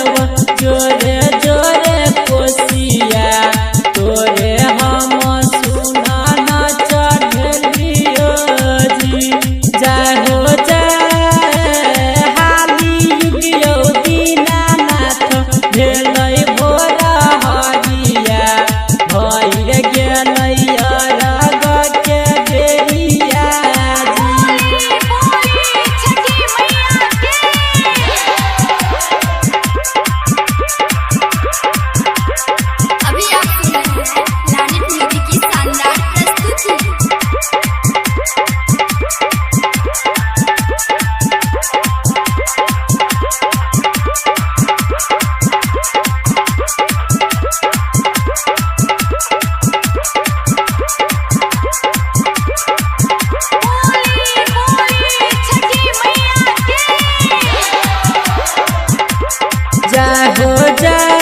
भरब जोरे जोरे कोसिया तोरे हम सुना न चढ़लियो जी। जय हो जय हाली युगियो दीनानाथ भेलै भोर हरिया भइल गेलै अरग के बेरिया जी। अभी आप सुन रहे हैं लानित म्यूजिक की शानदार प्रस्तुति। जय हो जय